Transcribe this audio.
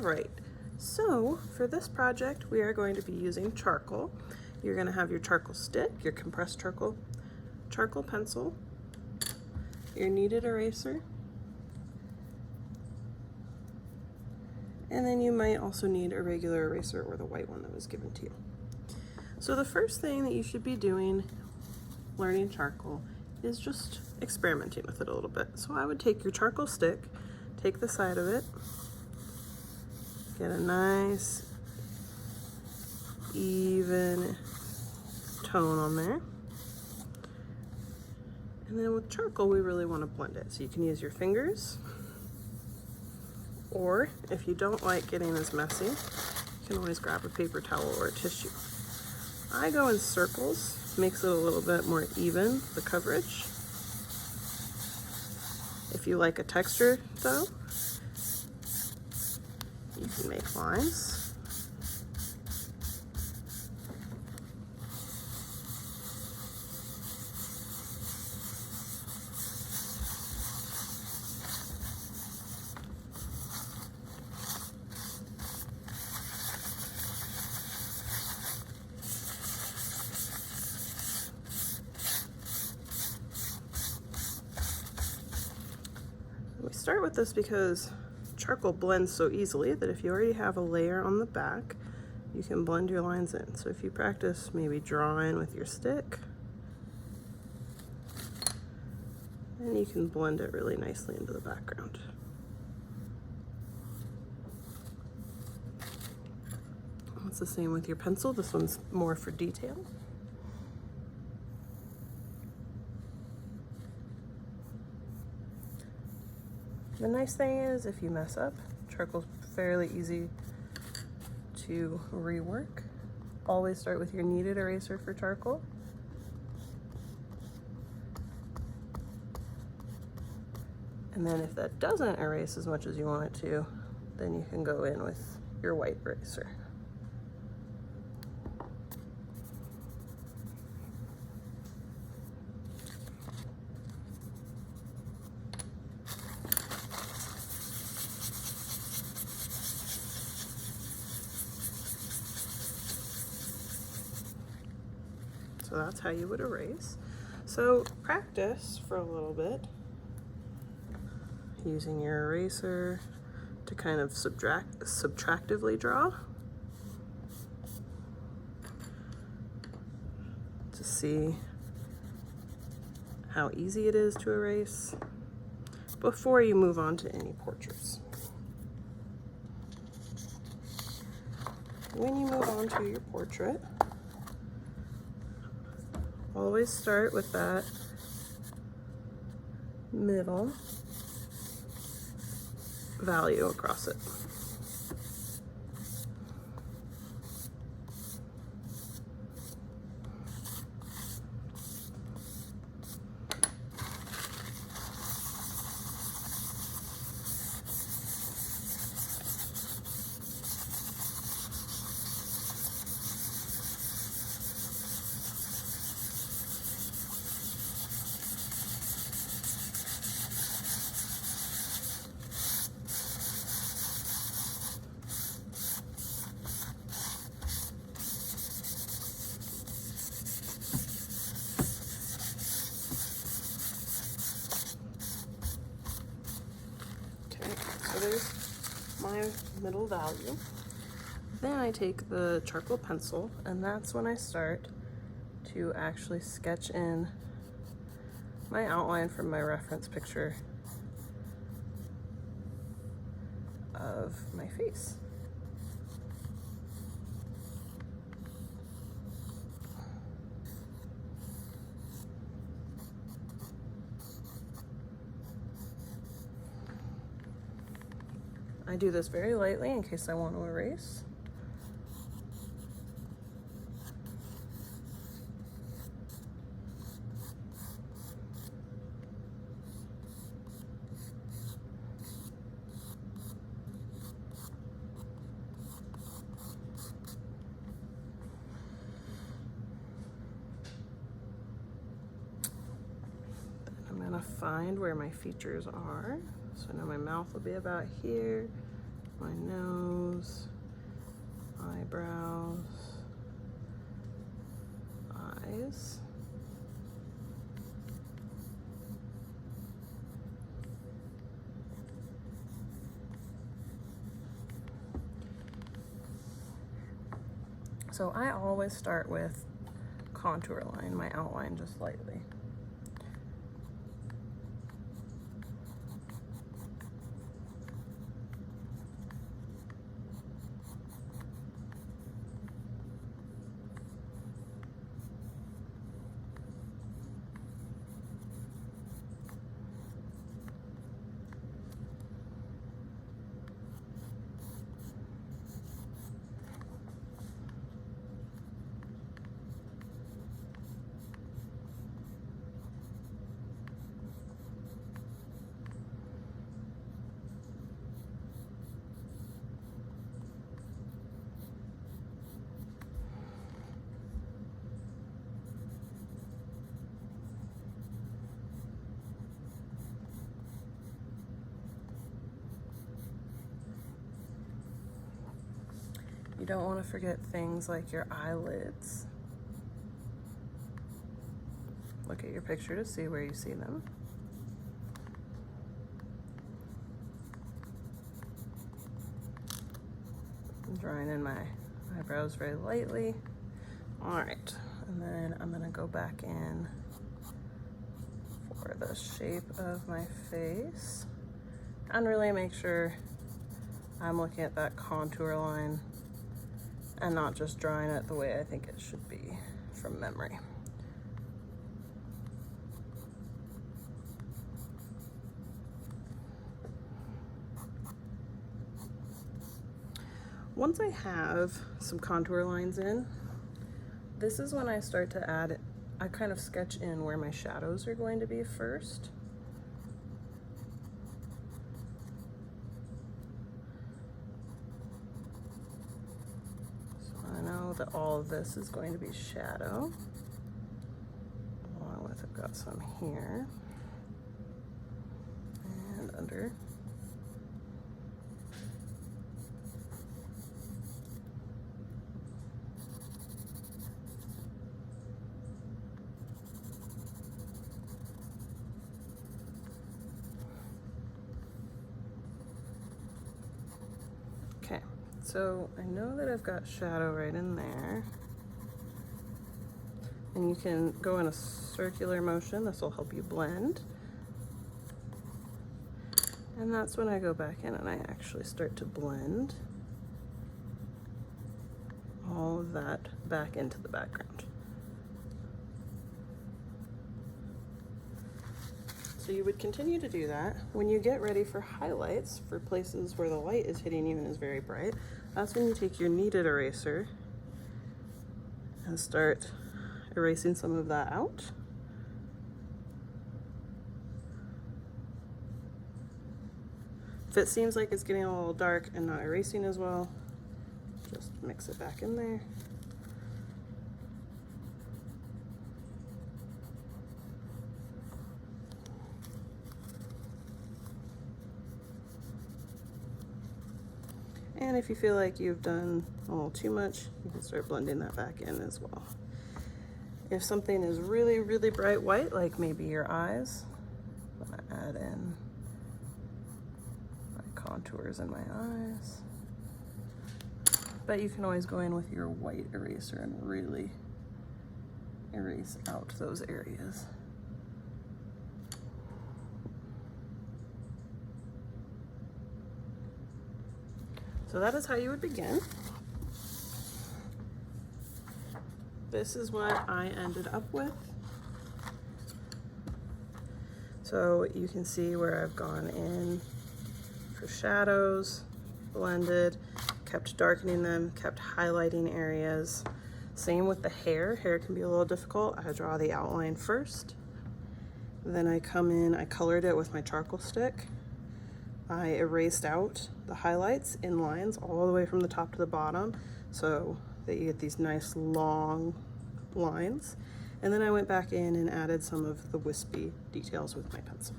right, so for this project we are going to be using charcoal. You're going to have your charcoal stick, your compressed charcoal pencil, your kneaded eraser, and then you might also need a regular eraser or the white one that was given to you. So the first thing that you should be doing learning charcoal is just experimenting with it a little bit. So I would take your charcoal stick, take the side of it, get a nice even tone on there. And then with charcoal, we really want to blend it. So you can use your fingers, or if you don't like getting as messy, you can always grab a paper towel or a tissue. I go in circles, makes it a little bit more even, the coverage. If you like a texture though, you can make lines. We start with this because charcoal blends so easily that if you already have a layer on the back, you can blend your lines in. So if you practice maybe drawing with your stick, then you can blend it really nicely into the background. It's the same with your pencil. This one's more for detail. The nice thing is if you mess up, charcoal's fairly easy to rework. Always start with your kneaded eraser for charcoal. And then if that doesn't erase as much as you want it to, then you can go in with your white eraser. So that's how you would erase. So practice for a little bit using your eraser to kind of subtractively draw to see how easy it is to erase before you move on to any portraits. When you move on to your portrait, always start with that middle value across it. So there's my middle value. Then I take the charcoal pencil, and that's when I start to actually sketch in my outline from my reference picture of my face. I do this very lightly in case I want to erase. Then I'm going to find where my features are. So now my mouth will be about here, my nose, eyebrows, eyes. So I always start with contour line, my outline just lightly. You don't want to forget things like your eyelids. Look at your picture to see where you see them. I'm drawing in my eyebrows very lightly. All right, and then I'm gonna go back in for the shape of my face and really make sure I'm looking at that contour line and not just drawing it the way I think it should be from memory. Once I have some contour lines in, this is when I start to add, I kind of sketch in where my shadows are going to be first. That all of this is going to be shadow, along with I've got some here and under. Okay. So I know that I've got shadow right in there, and you can go in a circular motion. This will help you blend. And that's when I go back in and I actually start to blend all of that back into the background. So you would continue to do that. When you get ready for highlights, for places where the light is hitting you and is very bright, that's when you take your kneaded eraser and start erasing some of that out. If it seems like it's getting a little dark and not erasing as well, just mix it back in there. And if you feel like you've done a little too much, you can start blending that back in as well. If something is really, really bright white, like maybe your eyes, I'm gonna add in my contours in my eyes. But you can always go in with your white eraser and really erase out those areas. So that is how you would begin. This is what I ended up with. So you can see where I've gone in for shadows, blended, kept darkening them, kept highlighting areas. Same with the hair. Hair can be a little difficult. I draw the outline first. Then I come in, I colored it with my charcoal stick. I erased out the highlights in lines all the way from the top to the bottom so that you get these nice long lines. And then I went back in and added some of the wispy details with my pencil.